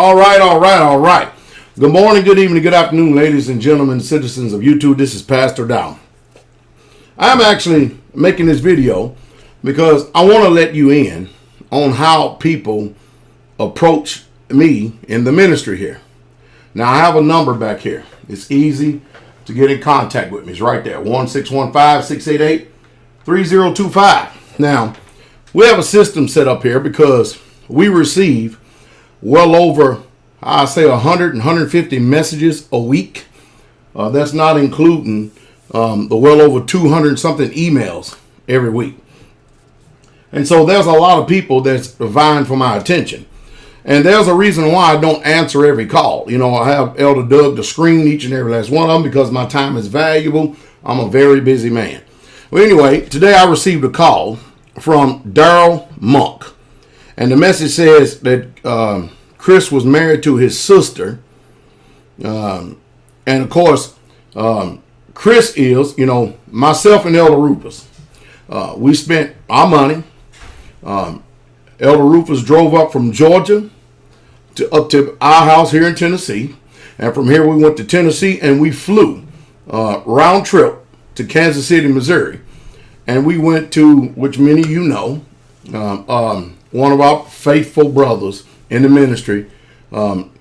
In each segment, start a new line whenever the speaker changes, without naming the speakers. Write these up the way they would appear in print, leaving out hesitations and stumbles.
All right, all right, all right. Good morning, good evening, good afternoon, ladies and gentlemen, citizens of YouTube. This is Pastor Dow. I'm actually making this video because I want to let you in on how people approach me in the ministry here. Now, I have a number back here. It's easy to get in contact with me. It's right there, 1-615-688-3025. Now, we have a system set up here because we receive well over, I say 100 and 150 messages a week. That's not including the well over 200 something emails every week. And so there's a lot of people that's vying for my attention. And there's a reason why I don't answer every call. You know, I have Elder Doug to screen each and every last one of them because my time is valuable. I'm a very busy man. Well, anyway, today I received a call from Daryl Monk. And the message says that Chris was married to his sister. And of course, Chris is, myself and Elder Rufus. We spent our money. Elder Rufus drove up from Georgia up to our house here in Tennessee. And from here we went to Tennessee and we flew round trip to Kansas City, Missouri. And we went to, which many of you know, one of our faithful brothers in the ministry,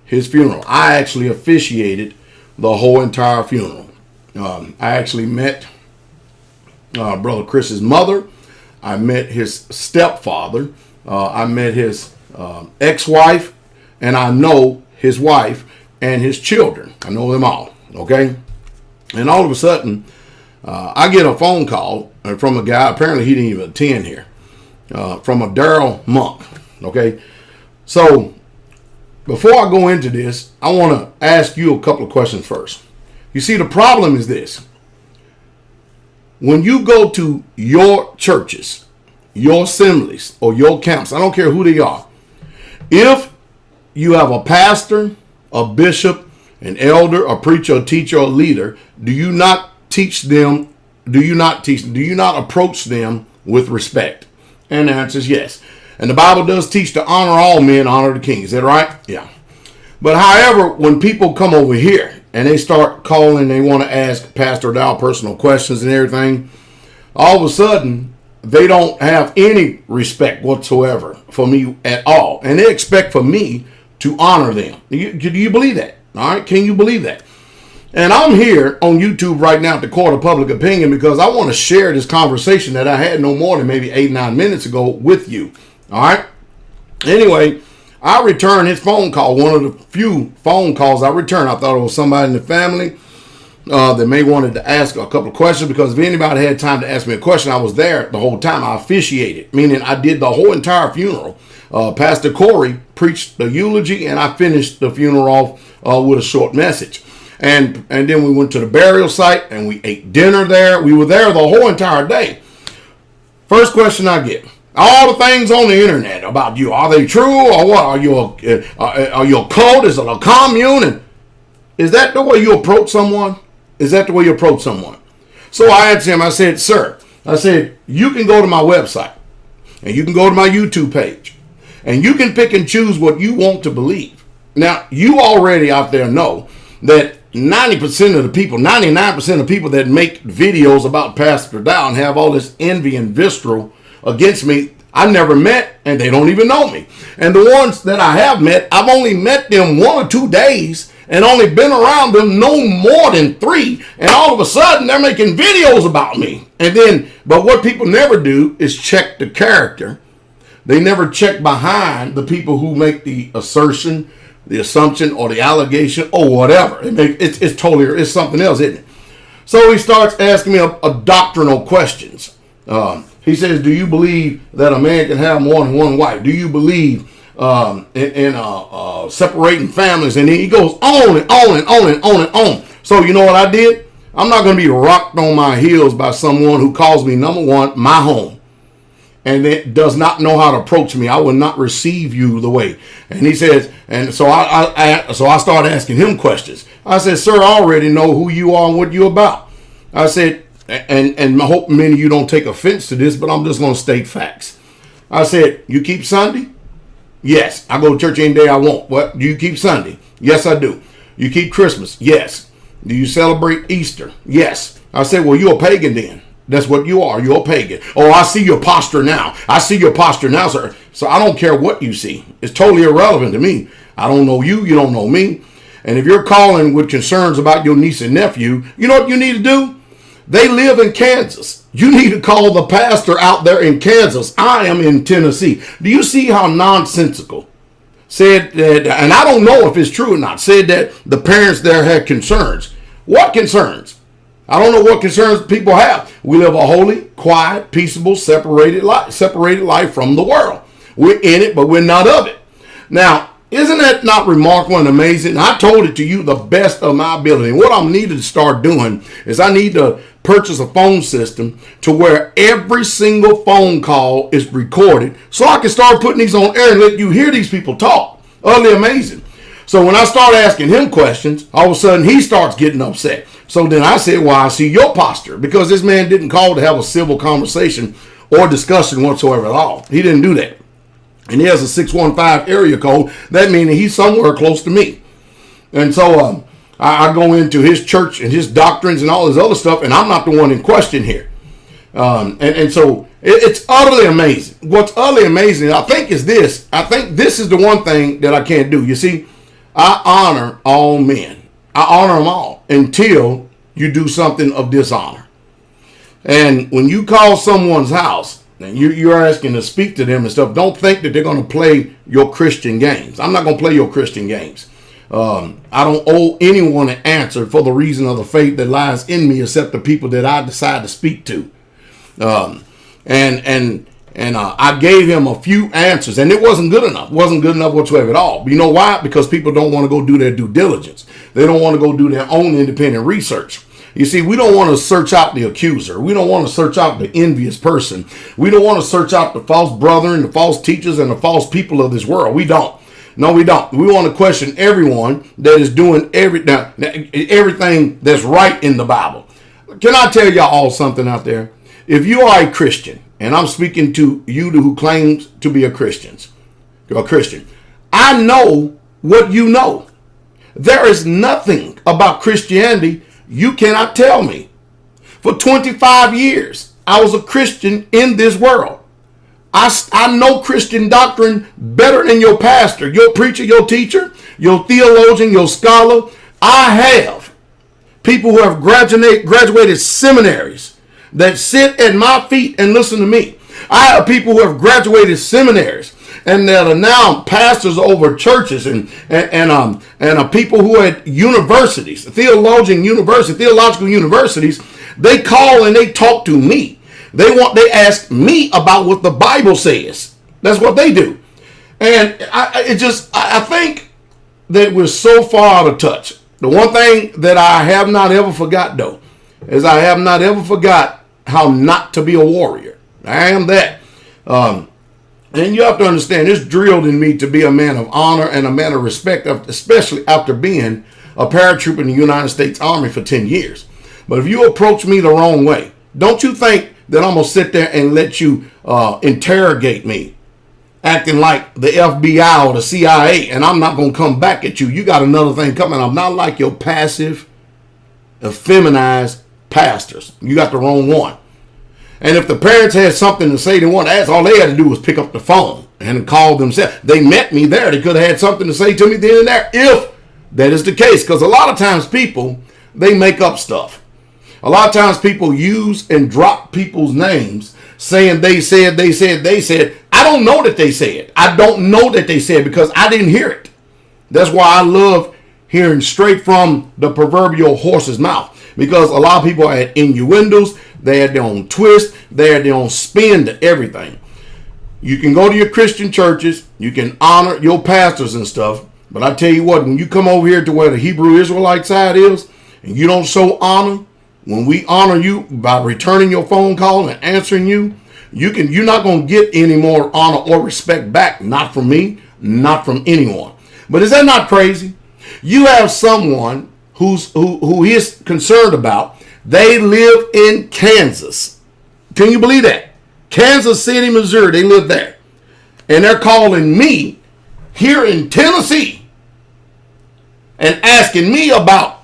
his funeral. I actually officiated the whole entire funeral. I actually met Brother Chris's mother. I met his stepfather. I met his ex-wife, and I know his wife and his children. I know them all, okay? And all of a sudden, I get a phone call from a guy. Apparently, he didn't even attend here. From a Daryl Monk, okay? So, before I go into this, I want to ask you a couple of questions first. You see, the problem is this. When you go to your churches, your assemblies, or your camps, I don't care who they are, if you have a pastor, a bishop, an elder, a preacher, a teacher, a leader, do you not approach them with respect? And the answer is yes. And the Bible does teach to honor all men, honor the king. Is that right? Yeah. But however, when people come over here and they start calling, they want to ask Pastor Dow personal questions and everything, all of a sudden, they don't have any respect whatsoever for me at all. And they expect for me to honor them. Do you believe that? All right. Can you believe that? And I'm here on YouTube right now at the Court of Public Opinion because I want to share this conversation that I had no more than maybe 8-9 minutes ago with you. All right. Anyway, I returned his phone call. One of the few phone calls I returned. I thought it was somebody in the family that may wanted to ask a couple of questions, because if anybody had time to ask me a question, I was there the whole time. I officiated, meaning I did the whole entire funeral. Pastor Corey preached the eulogy, and I finished the funeral off with a short message. And then we went to the burial site and we ate dinner there. We were there the whole entire day. First question I get: all the things on the internet about you, are they true or what? Are you a cult? Is it a commune? And is that the way you approach someone? Is that the way you approach someone? So I asked him. I said, sir, you can go to my website and you can go to my YouTube page and you can pick and choose what you want to believe. Now, you already out there know that 90% of the people, 99% of people that make videos about Pastor Dow and have all this envy and visceral against me, I never met, and they don't even know me. And the ones that I have met, I've only met them 1 or 2 days and only been around them no more than 3. And all of a sudden, they're making videos about me. But what people never do is check the character. They never check behind the people who make the assertion, the assumption, or the allegation, or whatever. It's something else, isn't it? So he starts asking me a doctrinal questions. He says, do you believe that a man can have more than one wife? Do you believe in separating families? And then he goes on and on and on and on and on. So you know what I did? I'm not going to be rocked on my heels by someone who calls me, number one, my home, and it does not know how to approach me. I will not receive you the way. And he says, and so I started asking him questions. I said, sir, I already know who you are and what you're about. I said, and I hope many of you don't take offense to this, but I'm just going to state facts. I said, you keep Sunday? Yes. I go to church any day I want. What? Do you keep Sunday? Yes, I do. You keep Christmas? Yes. Do you celebrate Easter? Yes. I said, well, you're a pagan then. That's what you are. You're a pagan. Oh, I see your posture now. I see your posture now, sir. So I don't care what you see. It's totally irrelevant to me. I don't know you. You don't know me. And if you're calling with concerns about your niece and nephew, you know what you need to do? They live in Kansas. You need to call the pastor out there in Kansas. I am in Tennessee. Do you see how nonsensical? Said that, and I don't know if it's true or not, said that the parents there had concerns. What concerns? I don't know what concerns people have. We live a holy, quiet, peaceable, separated life from the world. We're in it, but we're not of it. Now, isn't that not remarkable and amazing? I told it to you the best of my ability. And what I need to start doing is I need to purchase a phone system to where every single phone call is recorded so I can start putting these on air and let you hear these people talk. Utterly amazing. So when I start asking him questions, all of a sudden he starts getting upset. So then I said, well, I see your posture, because this man didn't call to have a civil conversation or discussion whatsoever at all. He didn't do that. And he has a 615 area code. That means he's somewhere close to me. And so I go into his church and his doctrines and all this other stuff, and I'm not the one in question here. And so it's utterly amazing. What's utterly amazing, I think, is this. I think this is the one thing that I can't do. You see, I honor all men. I honor them all until you do something of dishonor. And when you call someone's house and you're asking to speak to them and stuff, don't think that they're going to play your Christian games. I'm not going to play your Christian games. I don't owe anyone an answer for the reason of the faith that lies in me, except the people that I decide to speak to. I gave him a few answers, and it wasn't good enough. It wasn't good enough whatsoever at all. But you know why? Because people don't want to go do their due diligence. They don't want to go do their own independent research. You see, we don't want to search out the accuser. We don't want to search out the envious person. We don't want to search out the false brethren, the false teachers, and the false people of this world. We don't. No, we don't. We want to question everyone that is doing everything that's right in the Bible. Can I tell y'all all something out there? If you are a Christian, and I'm speaking to you who claims to be a Christian, I know what you know. There is nothing about Christianity you cannot tell me. For 25 years, I was a Christian in this world. I know Christian doctrine better than your pastor, your preacher, your teacher, your theologian, your scholar. I have people who have graduated seminaries that sit at my feet and listen to me. I have people who have graduated seminaries and that are now pastors over churches and people who are at universities, theological universities. They call and they talk to me. They ask me about what the Bible says. That's what they do. And I think that we're so far out of touch. The one thing that I have not ever forgot, though, is I have not ever forgot how not to be a warrior. I am that. And you have to understand, it's drilled in me to be a man of honor and a man of respect, especially after being a paratrooper in the United States Army for 10 years. But if you approach me the wrong way, don't you think that I'm going to sit there and let you interrogate me, acting like the FBI or the CIA, and I'm not going to come back at you. You got another thing coming. I'm not like your passive, effeminized pastors. You got the wrong one. And if the parents had something to say, they wanted to ask, all they had to do was pick up the phone and call themselves. They met me there. They could have had something to say to me then and there, if that is the case. Because a lot of times people, they make up stuff. A lot of times people use and drop people's names saying they said. I don't know that they said. I don't know that they said because I didn't hear it. That's why I love hearing straight from the proverbial horse's mouth. Because a lot of people had innuendos. They had their own twist. They had their own spin to everything. You can go to your Christian churches. You can honor your pastors and stuff. But I tell you what, when you come over here to where the Hebrew Israelite side is, and you don't show honor, when we honor you by returning your phone call and answering you, you're not going to get any more honor or respect back. Not from me, not from anyone. But is that not crazy? You have someone who is concerned about. They live in Kansas. Can you believe that? Kansas City, Missouri. They live there. And they're calling me here in Tennessee and asking me about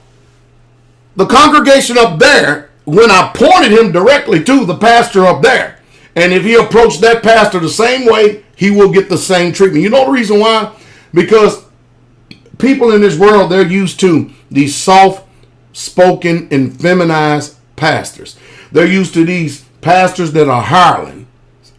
the congregation up there when I pointed him directly to the pastor up there. And if he approached that pastor the same way, he will get the same treatment. You know the reason why? Because people in this world, they're used to these soft-spoken and feminized pastors. They're used to these pastors that are hireling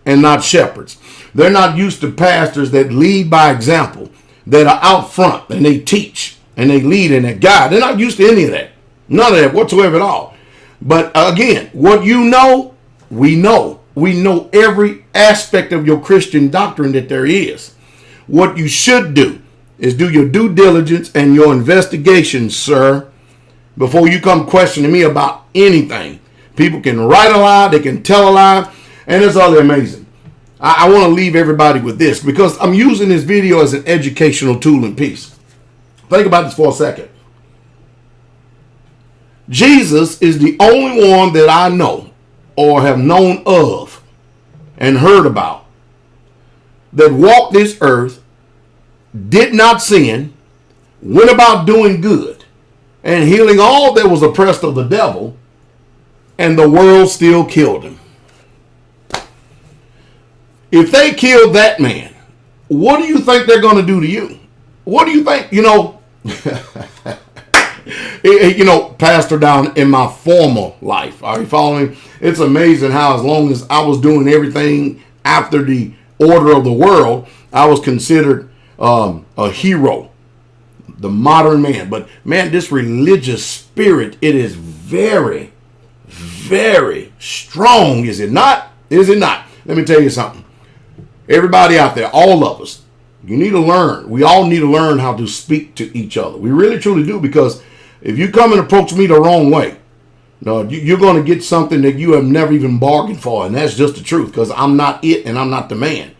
and not shepherds. They're not used to pastors that lead by example, that are out front and they teach and they lead and they guide. They're not used to any of that. None of that whatsoever at all. But again, what you know, we know. We know every aspect of your Christian doctrine that there is. What you should do is do your due diligence and your investigation, sir, before you come questioning me about anything. People can write a lie, they can tell a lie, and it's utterly amazing. I want to leave everybody with this because I'm using this video as an educational tool and piece. Think about this for a second. Jesus is the only one that I know or have known of and heard about that walked this earth, did not sin, went about doing good and healing all that was oppressed of the devil, and the world still killed him. If they killed that man, what do you think they're going to do to you? What do you think? Pastor down in my former life. Are you following? It's amazing how as long as I was doing everything after the order of the world, I was considered a hero, the modern man. But man, this religious spirit, it is very, very strong. Is it not? Is it not? Let me tell you something. Everybody out there, all of us, you need to learn. We all need to learn how to speak to each other. We really, truly do, because if you come and approach me the wrong way, you're going to get something that you have never even bargained for, and that's just the truth, because I'm not it and I'm not the man.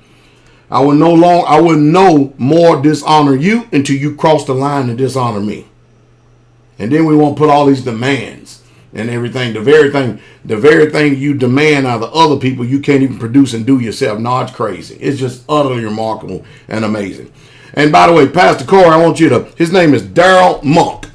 I would no more dishonor you until you cross the line and dishonor me. And then we won't put all these demands and everything. The very thing you demand out of the other people, you can't even produce and do yourself. No, it's crazy. It's just utterly remarkable and amazing. And by the way, Pastor Corey, I want you to, his name is Daryl Monk,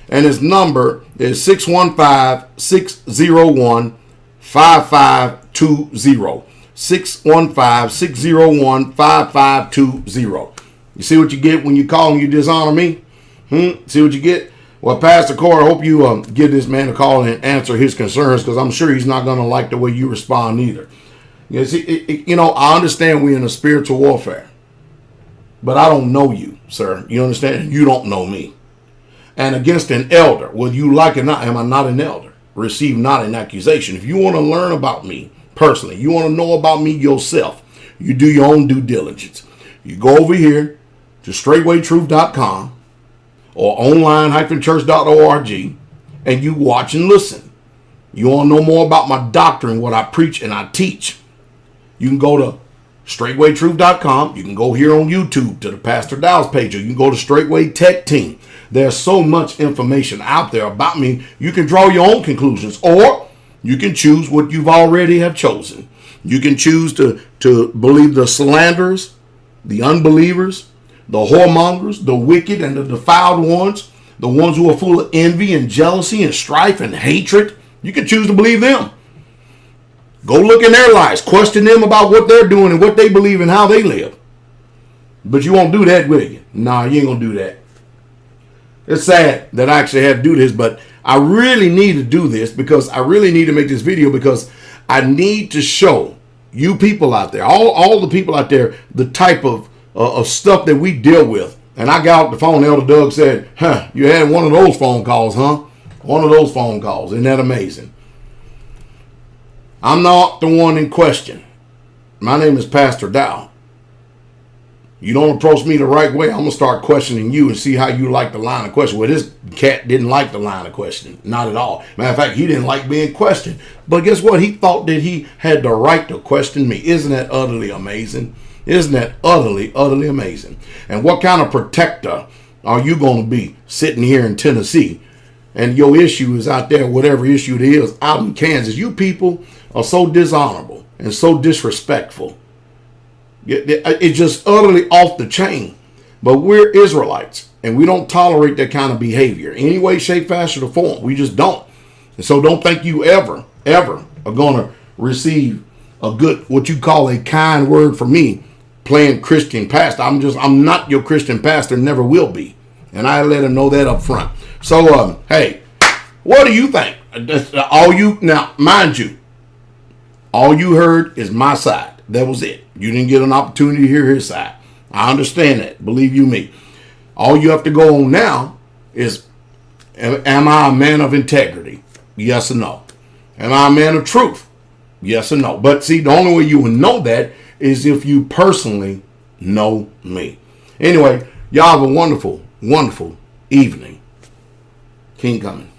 and his number is 615-601-5520. 615-601-5520. You see what you get when you call and you dishonor me? See what you get? Well, Pastor Corey, I hope you give this man a call and answer his concerns, because I'm sure he's not going to like the way you respond either. You see, I understand we're in a spiritual warfare, but I don't know you, sir. You understand? You don't know me. And against an elder, whether you like it or not, am I not an elder? Receive not an accusation. If you want to learn about me personally, you want to know about me yourself, you do your own due diligence. You go over here to straightwaytruth.com or online-church.org, and you watch and listen. You want to know more about my doctrine, what I preach and I teach, you can go to straightwaytruth.com. You can go here on YouTube to the Pastor Dow's page, or you can go to Straightway Tech Team. There's so much information out there about me. You can draw your own conclusions, or you can choose what you've already have chosen. You can choose to believe the slanderers, the unbelievers, the whoremongers, the wicked and the defiled ones, the ones who are full of envy and jealousy and strife and hatred. You can choose to believe them. Go look in their lives. Question them about what they're doing and what they believe and how they live. But you won't do that, will you? Nah, you ain't going to do that. It's sad that I actually had to do this, but I really need to do this because I really need to make this video, because I need to show you people out there, all the people out there, the type of stuff that we deal with. And I got off the phone, Elder Doug said, you had one of those phone calls, huh? One of those phone calls. Isn't that amazing? I'm not the one in question. My name is Pastor Dow. You don't approach me the right way, I'm going to start questioning you and see how you like the line of question. Well, this cat didn't like the line of questioning. Not at all. Matter of fact, he didn't like being questioned. But guess what? He thought that he had the right to question me. Isn't that utterly amazing? Isn't that utterly, utterly amazing? And what kind of protector are you going to be sitting here in Tennessee, and your issue is out there, whatever issue it is, out in Kansas? You people are so dishonorable and so disrespectful. It's just utterly off the chain. But we're Israelites, and we don't tolerate that kind of behavior. Any way, shape, fashion, or form. We just don't. And so don't think you ever are going to receive a good, what you call a kind word from me, playing Christian pastor. I'm not your Christian pastor, never will be. And I let him know that up front. So, hey, what do you think? Now, mind you, all you heard is my side. That was it. You didn't get an opportunity to hear his side. I understand that. Believe you me. All you have to go on now is, am I a man of integrity? Yes or no. Am I a man of truth? Yes or no. But see, the only way you will know that is if you personally know me. Anyway, y'all have a wonderful, wonderful evening. King coming.